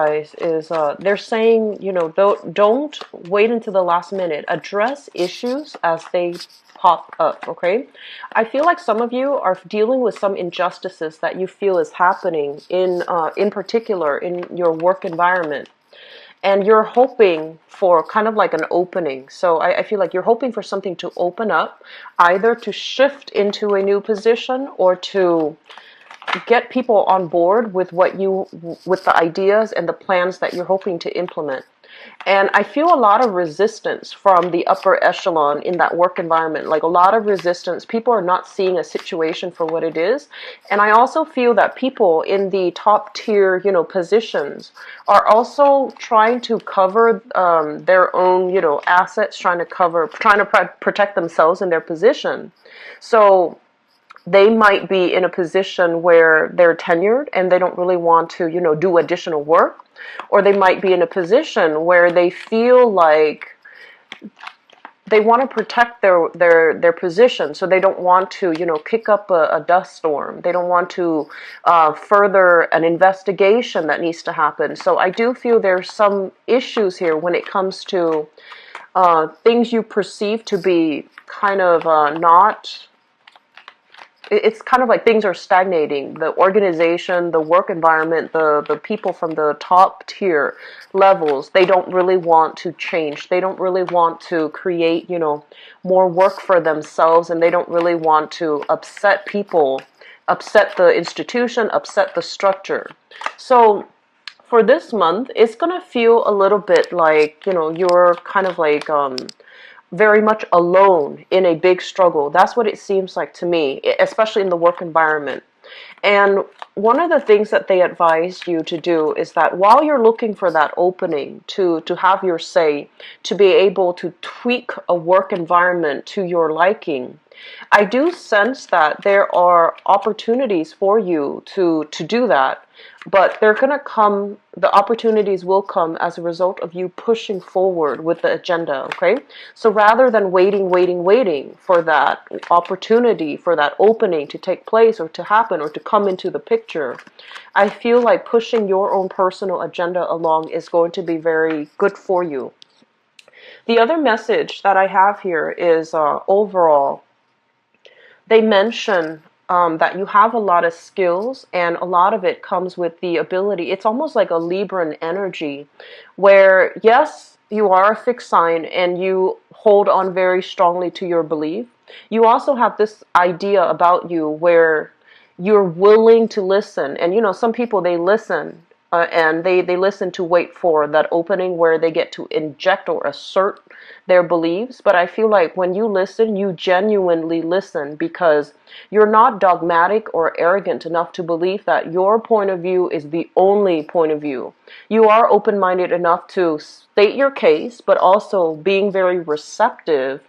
guys, is they're saying, don't wait until the last minute. Address issues as they pop up, okay? I feel like some of you are dealing with some injustices that you feel is happening in particular in your work environment. And you're hoping for kind of like an opening. So I feel like you're hoping for something to open up, either to shift into a new position or to get people on board with with the ideas and the plans that you're hoping to implement. And I feel a lot of resistance from the upper echelon in that work environment, like a lot of resistance. People are not seeing a situation for what it is. And I also feel that people in the top tier, positions are also trying to cover their own, assets, trying to protect themselves in their position. So they might be in a position where they're tenured and they don't really want to, do additional work, or they might be in a position where they feel like they want to protect their position, so they don't want to, kick up a dust storm. They don't want to further an investigation that needs to happen. So I do feel there's some issues here when it comes to things you perceive to be kind of not. It's kind of like things are stagnating. The organization, the work environment, the people from the top tier levels, they don't really want to change. They don't really want to create, more work for themselves, and they don't really want to upset people, upset the institution, upset the structure. So for this month, it's going to feel a little bit like, you're kind of like very much alone in a big struggle. That's what it seems like to me, especially in the work environment. And one of the things that they advise you to do is that while you're looking for that opening to have your say, to be able to tweak a work environment to your liking, I do sense that there are opportunities for you to do that. But they're going to come, the opportunities will come as a result of you pushing forward with the agenda, okay? So rather than waiting for that opportunity, for that opening to take place or to happen or to come into the picture, I feel like pushing your own personal agenda along is going to be very good for you. The other message that I have here is overall, they mention that you have a lot of skills, and a lot of it comes with the ability. It's almost like a Libran energy where, yes, you are a fixed sign and you hold on very strongly to your belief. You also have this idea about you where you're willing to listen. And, some people, they listen and they listen to wait for that opening where they get to inject or assert their beliefs. But I feel like when you listen, you genuinely listen because you're not dogmatic or arrogant enough to believe that your point of view is the only point of view. You are open-minded enough to state your case, but also being very receptive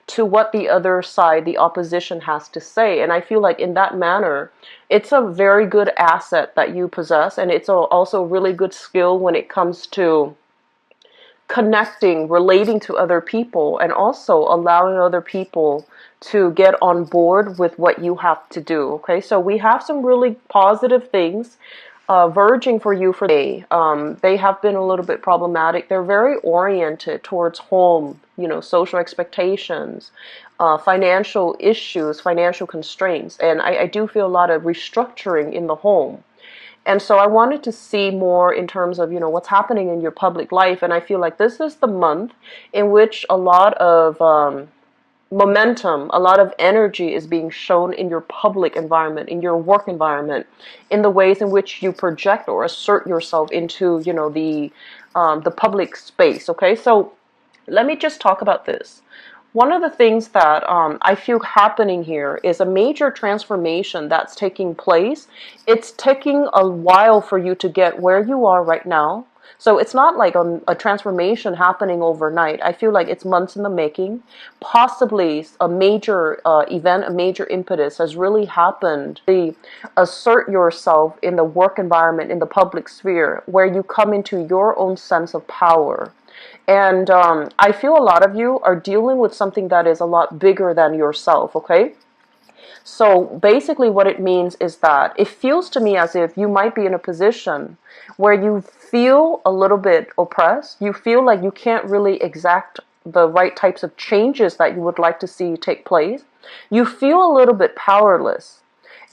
to what the other side, the opposition, has to say. And I feel like in that manner, it's a very good asset that you possess, and it's also a really good skill when it comes to connecting, relating to other people, and also allowing other people to get on board with what you have to do. Okay, so we have some really positive things verging for you for the day. They have been a little bit problematic. They're very oriented towards home, social expectations, financial issues, financial constraints, and I do feel a lot of restructuring in the home. And so I wanted to see more in terms of, what's happening in your public life. And I feel like this is the month in which a lot of momentum, a lot of energy is being shown in your public environment, in your work environment, in the ways in which you project or assert yourself into, the public space. Okay, so let me just talk about this. One of the things that I feel happening here is a major transformation that's taking place. It's taking a while for you to get where you are right now. So it's not like a transformation happening overnight. I feel like it's months in the making. Possibly a major event, a major impetus has really happened. Assert yourself in the work environment, in the public sphere, where you come into your own sense of power. And I feel a lot of you are dealing with something that is a lot bigger than yourself, okay? So basically what it means is that it feels to me as if you might be in a position where you feel a little bit oppressed. You feel like you can't really exact the right types of changes that you would like to see take place. You feel a little bit powerless.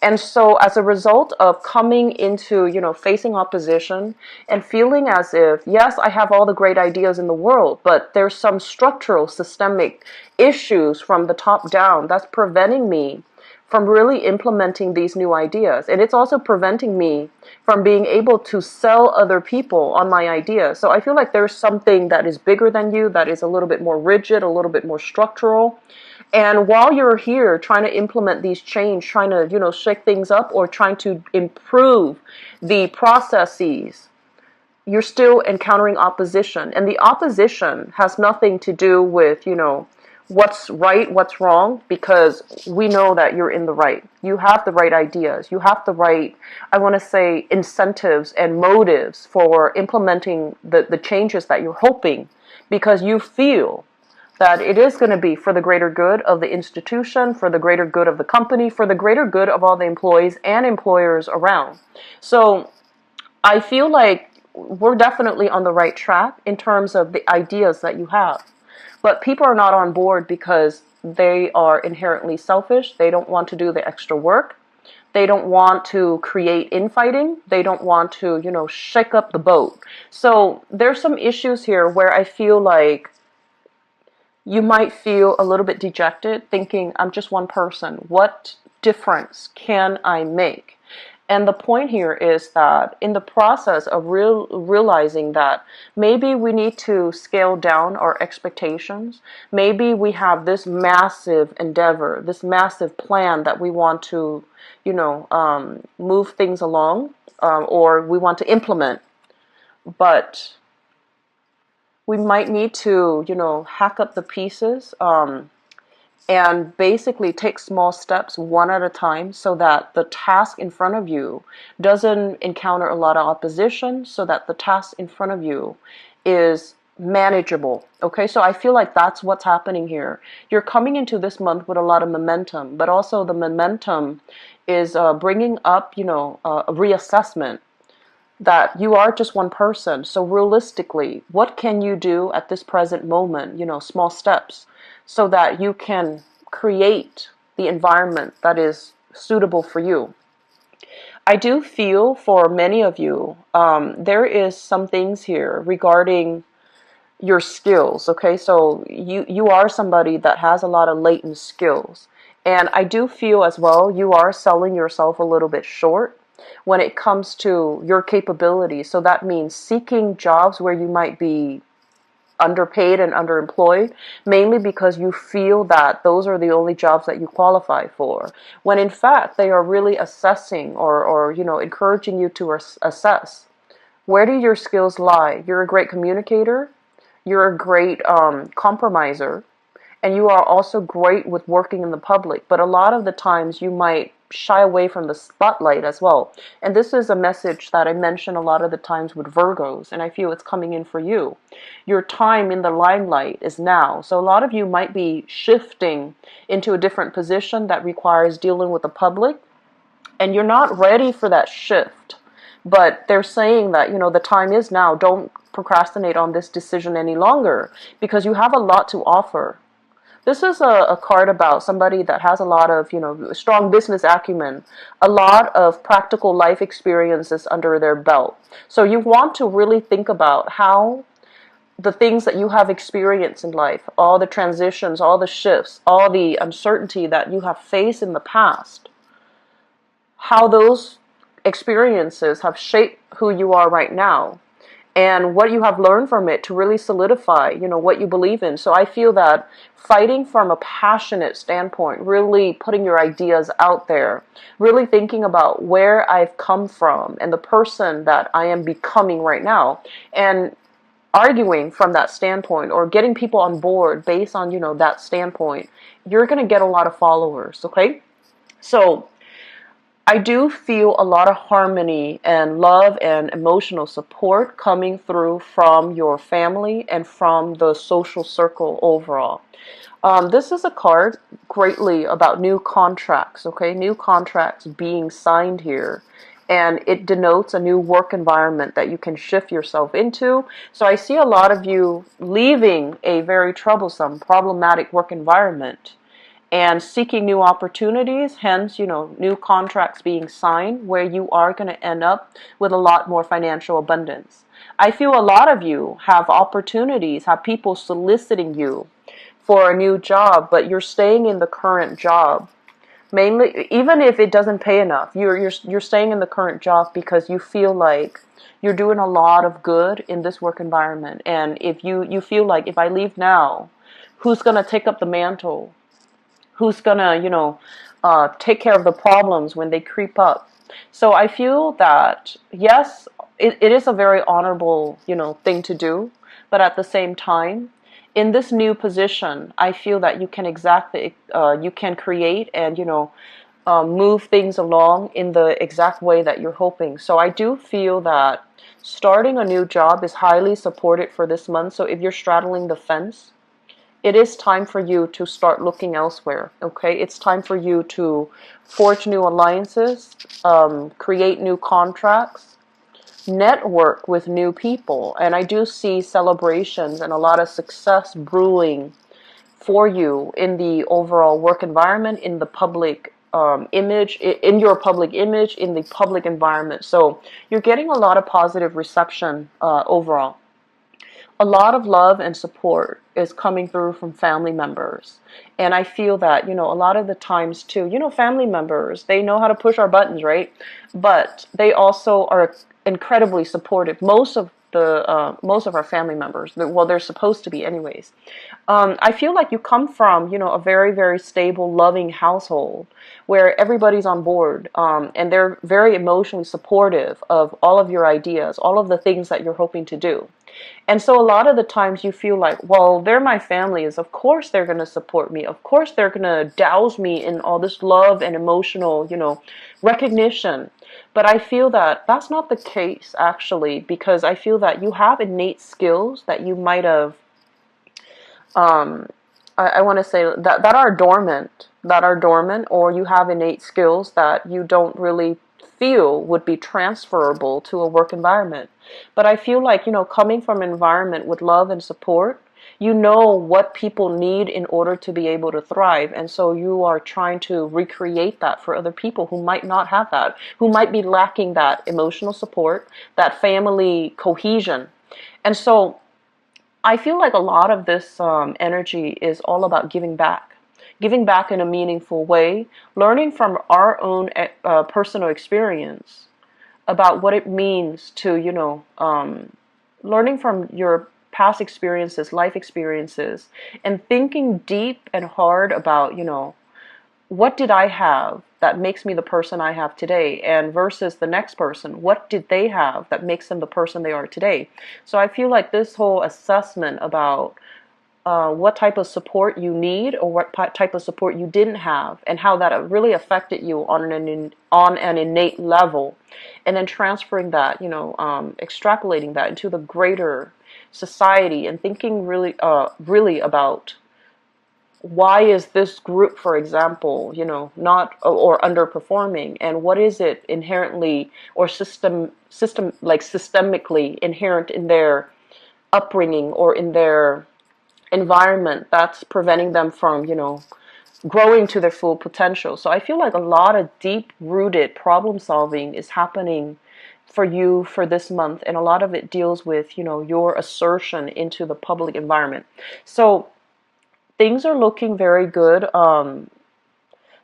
And so as a result of coming into, facing opposition and feeling as if, yes, I have all the great ideas in the world, but there's some structural, systemic issues from the top down that's preventing me from really implementing these new ideas. And it's also preventing me from being able to sell other people on my ideas. So I feel like there's something that is bigger than you, that is a little bit more rigid, a little bit more structural. And while you're here trying to implement these change, trying to, shake things up or trying to improve the processes, you're still encountering opposition. And the opposition has nothing to do with, what's right, what's wrong, because we know that you're in the right. You have the right ideas. You have the right, I want to say, incentives and motives for implementing the changes that you're hoping, because you feel that it is going to be for the greater good of the institution, for the greater good of the company, for the greater good of all the employees and employers around. So I feel like we're definitely on the right track in terms of the ideas that you have. But people are not on board because they are inherently selfish. They don't want to do the extra work. They don't want to create infighting. They don't want to, shake up the boat. So there's some issues here where I feel like you might feel a little bit dejected, thinking, I'm just one person. What difference can I make? And the point here is that in the process of realizing that maybe we need to scale down our expectations, maybe we have this massive endeavor, this massive plan that we want to, move things along, or we want to implement, but we might need to, hack up the pieces, and basically take small steps one at a time so that the task in front of you doesn't encounter a lot of opposition, so that the task in front of you is manageable. Okay, so I feel like that's what's happening here. You're coming into this month with a lot of momentum, but also the momentum is bringing up, a reassessment that you are just one person. So realistically, what can you do at this present moment, small steps, so that you can create the environment that is suitable for you. I do feel for many of you, there is some things here regarding your skills, okay? So you are somebody that has a lot of latent skills. And I do feel as well, you are selling yourself a little bit short when it comes to your capabilities. So that means seeking jobs where you might be underpaid and underemployed, mainly because you feel that those are the only jobs that you qualify for, when in fact they are really assessing or encouraging you to assess, where do your skills lie? You're a great communicator, you're a great compromiser, and you are also great with working in the public, but a lot of the times you might shy away from the spotlight as well. And this is a message that I mention a lot of the times with Virgos, and I feel it's coming in for you. Your time in the limelight is now. So a lot of you might be shifting into a different position that requires dealing with the public, and you're not ready for that shift. But they're saying that, the time is now. Don't procrastinate on this decision any longer, because you have a lot to offer. This is a card about somebody that has a lot of, strong business acumen, a lot of practical life experiences under their belt. So you want to really think about how the things that you have experienced in life, all the transitions, all the shifts, all the uncertainty that you have faced in the past, how those experiences have shaped who you are right now, and what you have learned from it to really solidify, what you believe in. So I feel that fighting from a passionate standpoint, really putting your ideas out there, really thinking about where I've come from and the person that I am becoming right now, and arguing from that standpoint, or getting people on board based on, that standpoint, you're going to get a lot of followers, okay? So I do feel a lot of harmony and love and emotional support coming through from your family and from the social circle overall. This is a card greatly about new contracts, okay? New contracts being signed here. And it denotes a new work environment that you can shift yourself into. So I see a lot of you leaving a very troublesome, problematic work environment and seeking new opportunities, hence, new contracts being signed where you are going to end up with a lot more financial abundance. I feel a lot of you have opportunities, have people soliciting you for a new job, but you're staying in the current job. Mainly, even if it doesn't pay enough, you're staying in the current job because you feel like you're doing a lot of good in this work environment. And if you feel like, if I leave now, who's going to take up the mantle? Who's gonna, take care of the problems when they creep up? So I feel that, yes, it is a very honorable, thing to do, but at the same time, in this new position, I feel that you can create and, move things along in the exact way that you're hoping. So I do feel that starting a new job is highly supported for this month. So if you're straddling the fence, it is time for you to start looking elsewhere, okay? It's time for you to forge new alliances, create new contracts, network with new people. And I do see celebrations and a lot of success brewing for you in the overall work environment, in the public image, in your public image, in the public environment. So you're getting a lot of positive reception overall. A lot of love and support is coming through from family members. And I feel that, a lot of the times too, family members, they know how to push our buttons, right? But they also are incredibly supportive. Most of our family members, well, they're supposed to be anyways. I feel like you come from, a very, very stable, loving household where everybody's on board, and they're very emotionally supportive of all of your ideas, all of the things that you're hoping to do. And so a lot of the times you feel like, well, they're my family, is of course they're going to support me. Of course they're going to douse me in all this love and emotional, recognition. But I feel that that's not the case, actually, because I feel that you have innate skills that you might have, I want to say that are dormant, or you have innate skills that you don't really feel would be transferable to a work environment. But I feel like, coming from an environment with love and support, you know what people need in order to be able to thrive. And so you are trying to recreate that for other people who might not have that, who might be lacking that emotional support, that family cohesion. And so I feel like a lot of this energy is all about giving back in a meaningful way, learning from our own personal experience about what it means to, learning from your past experiences, life experiences, and thinking deep and hard about, what did I have that makes me the person I have today? And versus the next person, what did they have that makes them the person they are today? So I feel like this whole assessment about what type of support you need or what type of support you didn't have and how that really affected you on an innate level, and then transferring that, extrapolating that into the greater society and thinking really about why is this group, for example, not or underperforming, and what is it inherently or systemically inherent in their upbringing or in their environment that's preventing them from, growing to their full potential. So I feel like a lot of deep-rooted problem solving is happening for you for this month, and a lot of it deals with, your assertion into the public environment. So things are looking very good,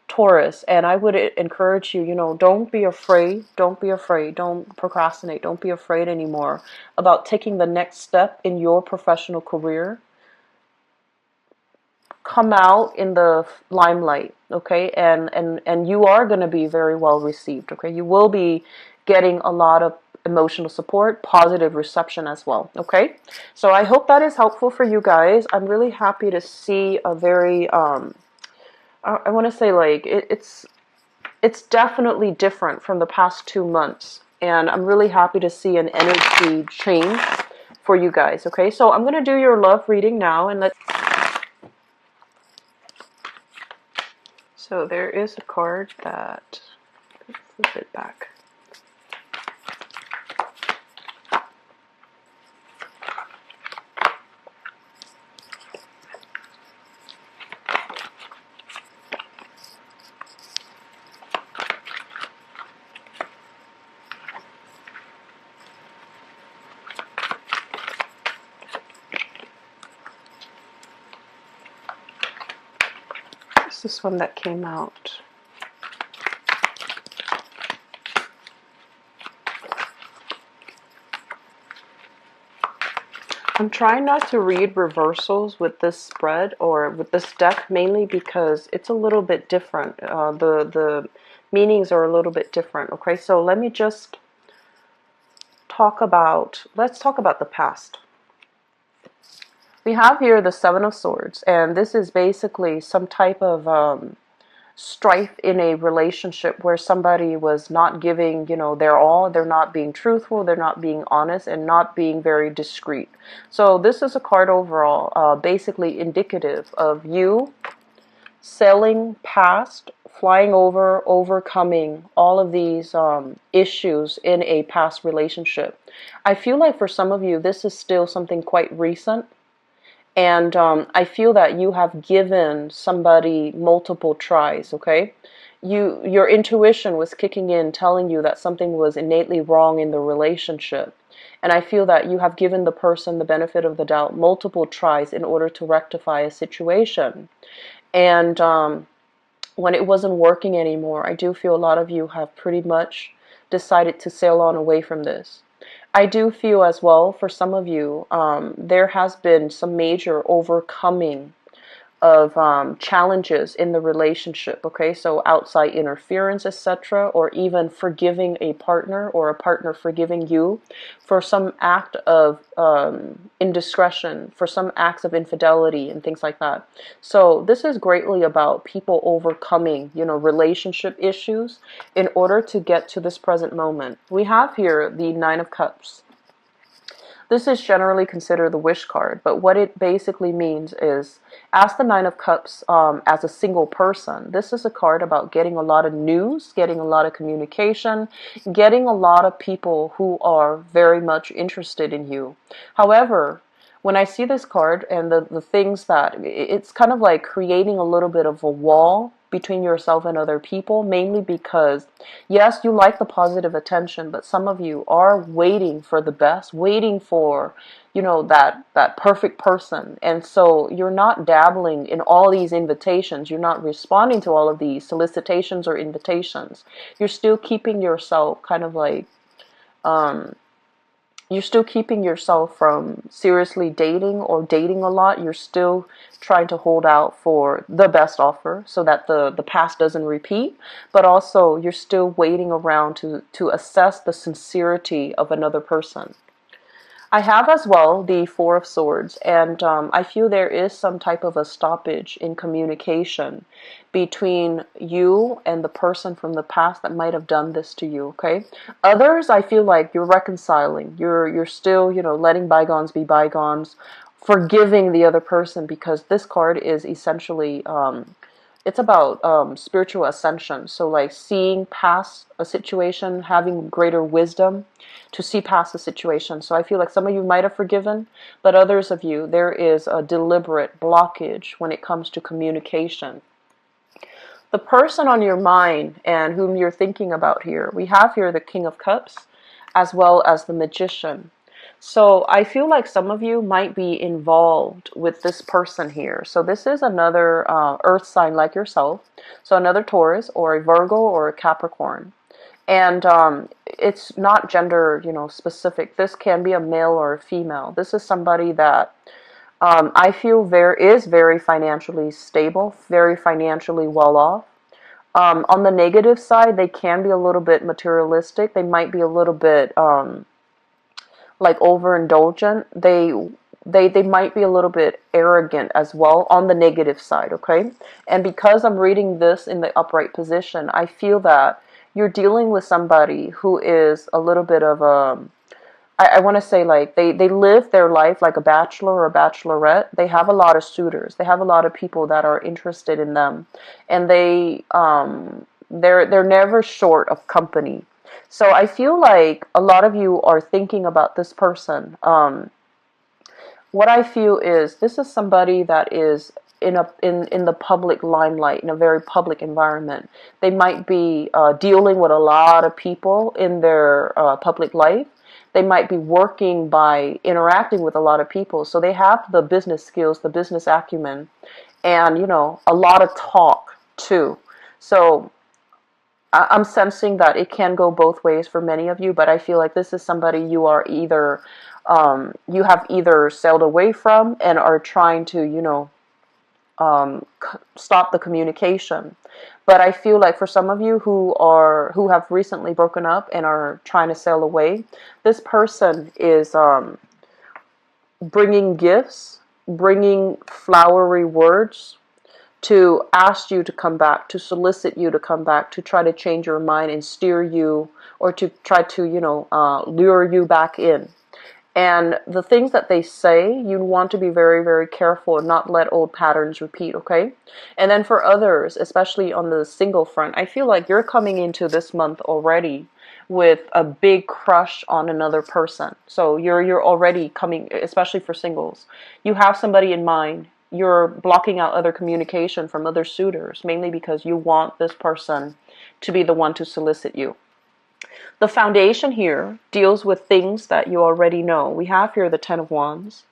Taurus, and I would encourage you, don't be afraid, don't procrastinate, don't be afraid anymore about taking the next step in your professional career. Come out in the limelight, okay? And you are going to be very well received, okay? You will be getting a lot of emotional support, positive reception as well, okay? So I hope that is helpful for you guys. I'm really happy to see a very, I want to say, like, it's it's definitely different from the past 2 months. And I'm really happy to see an energy change for you guys. Okay, so I'm going to do your love reading now. And let's. So there is a card that. Let's flip it back. This one that came out. I'm trying not to read reversals with this spread or with this deck, mainly because it's a little bit different. The meanings are a little bit different. Okay, so let me just let's talk about the past. We have here the Seven of Swords, and this is basically some type of strife in a relationship where somebody was not giving, their all. They're not being truthful, they're not being honest, and not being very discreet. So this is a card overall, basically indicative of you sailing past, flying over, overcoming all of these issues in a past relationship. I feel like for some of you, this is still something quite recent. And I feel that you have given somebody multiple tries, okay? Your intuition was kicking in, telling you that something was innately wrong in the relationship. And I feel that you have given the person the benefit of the doubt multiple tries in order to rectify a situation. And when it wasn't working anymore, I do feel a lot of you have pretty much decided to sail on away from this. I do feel as well, for some of you, there has been some major overcoming of challenges in the relationship, okay? So outside interference, etc., or even forgiving a partner or a partner forgiving you for some act of indiscretion, for some acts of infidelity and things like that. So this is greatly about people overcoming, relationship issues in order to get to this present moment. We have here the Nine of Cups. This is generally considered the wish card, but what it basically means is, as the Nine of Cups, as a single person, this is a card about getting a lot of news, getting a lot of communication, getting a lot of people who are very much interested in you. However, when I see this card and the things that, it's kind of like creating a little bit of a wall between yourself and other people, mainly because, yes, you like the positive attention, but some of you are waiting for the best, waiting for, that perfect person. And so you're not dabbling in all these invitations. You're not responding to all of these solicitations or invitations. You're still keeping yourself kind of like, you're still keeping yourself from seriously dating or dating a lot. You're still trying to hold out for the best offer so that the past doesn't repeat. But also, you're still waiting around to assess the sincerity of another person. I have as well the Four of Swords, and I feel there is some type of a stoppage in communication between you and the person from the past that might have done this to you, okay? Others, I feel like you're reconciling. You're still, letting bygones be bygones, forgiving the other person, because this card is essentially it's about spiritual ascension. So like seeing past a situation, having greater wisdom to see past the situation. So I feel like some of you might have forgiven, but others of you, there is a deliberate blockage when it comes to communication. The person on your mind and whom you're thinking about here, we have here the King of Cups as well as the Magician. So I feel like some of you might be involved with this person here. So this is another earth sign like yourself. So another Taurus or a Virgo or a Capricorn. And it's not gender, specific. This can be a male or a female. This is somebody that I feel is very financially stable, very financially well off. On the negative side, they can be a little bit materialistic. They might be a little bit like overindulgent. They they might be a little bit arrogant as well on the negative side, okay? And because I'm reading this in the upright position, I feel that you're dealing with somebody who is a little bit of a, I want to say like they live their life like a bachelor or a bachelorette. They have a lot of suitors. They have a lot of people that are interested in them, and they're never short of company. So I feel like a lot of you are thinking about this person. What I feel is this is somebody that is in the public limelight, in a very public environment. They might be dealing with a lot of people in their public life. They might be working by interacting with a lot of people. So they have the business skills, the business acumen, and a lot of talk too. So I'm sensing that it can go both ways for many of you, but I feel like this is somebody you are either you have either sailed away from and are trying to stop the communication. But I feel like for some of you who have recently broken up and are trying to sail away, this person is bringing gifts, bringing flowery words to ask you to come back, to solicit you to come back, to try to change your mind and steer you, or to try to lure you back in. And the things that they say, you want to be very, very careful and not let old patterns repeat, okay? And then for others, especially on the single front, I feel like you're coming into this month already with a big crush on another person. So you're already coming, especially for singles. You have somebody in mind. You're blocking out other communication from other suitors, mainly because you want this person to be the one to solicit you. The foundation here deals with things that you already know. We have here the Ten of Wands.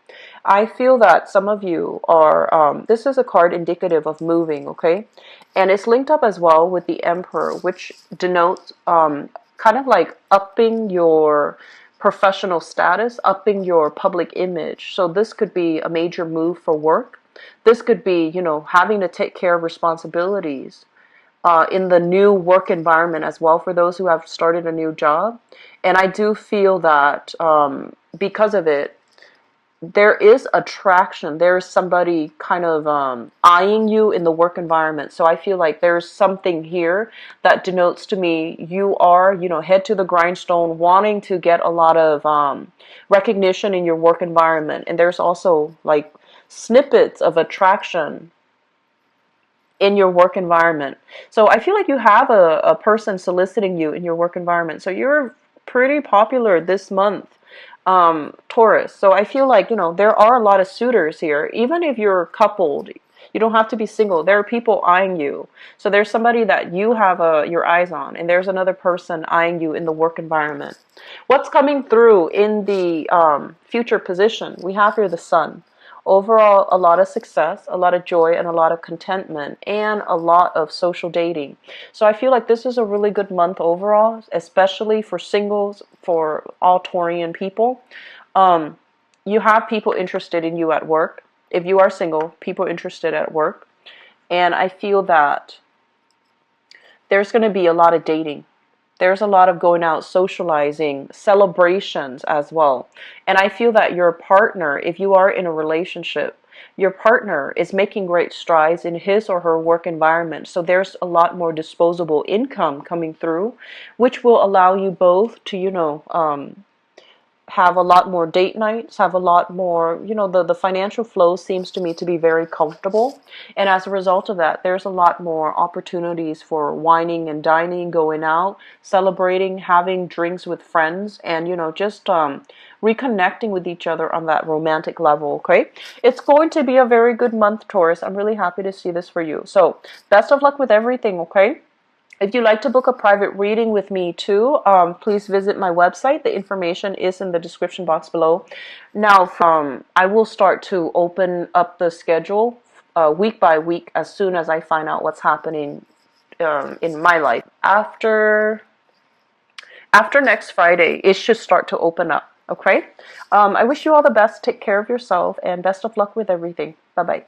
I feel that some of you are, this is a card indicative of moving, okay? And it's linked up as well with the Emperor, which denotes kind of like upping your professional status, upping your public image. So this could be a major move for work. This could be, having to take care of responsibilities in the new work environment as well for those who have started a new job. And I do feel that because of it, there is attraction. There's somebody kind of eyeing you in the work environment. So I feel like there's something here that denotes to me you are, head to the grindstone, wanting to get a lot of recognition in your work environment. And there's also like snippets of attraction in your work environment. So I feel like you have a person soliciting you in your work environment. So you're pretty popular this month, Taurus. So I feel like, there are a lot of suitors here. Even if you're coupled, you don't have to be single. There are people eyeing you. So there's somebody that you have your eyes on, and there's another person eyeing you in the work environment. What's coming through in the future position? We have here the Sun. Overall, a lot of success, a lot of joy, and a lot of contentment, and a lot of social dating. So I feel like this is a really good month overall, especially for singles, for all Taurian people. You have people interested in you at work. If you are single, people interested at work. And I feel that there's going to be a lot of dating. There's a lot of going out, socializing, celebrations as well. And I feel that your partner, if you are in a relationship, your partner is making great strides in his or her work environment. So there's a lot more disposable income coming through, which will allow you both to, have a lot more date nights, have a lot more, the financial flow seems to me to be very comfortable. And as a result of that, there's a lot more opportunities for wining and dining, going out, celebrating, having drinks with friends, and, just reconnecting with each other on that romantic level, okay? It's going to be a very good month, Taurus. I'm really happy to see this for you. So best of luck with everything, okay? If you'd like to book a private reading with me too, please visit my website. The information is in the description box below. Now, I will start to open up the schedule week by week as soon as I find out what's happening in my life. After next Friday, it should start to open up, okay? I wish you all the best. Take care of yourself, and best of luck with everything. Bye-bye.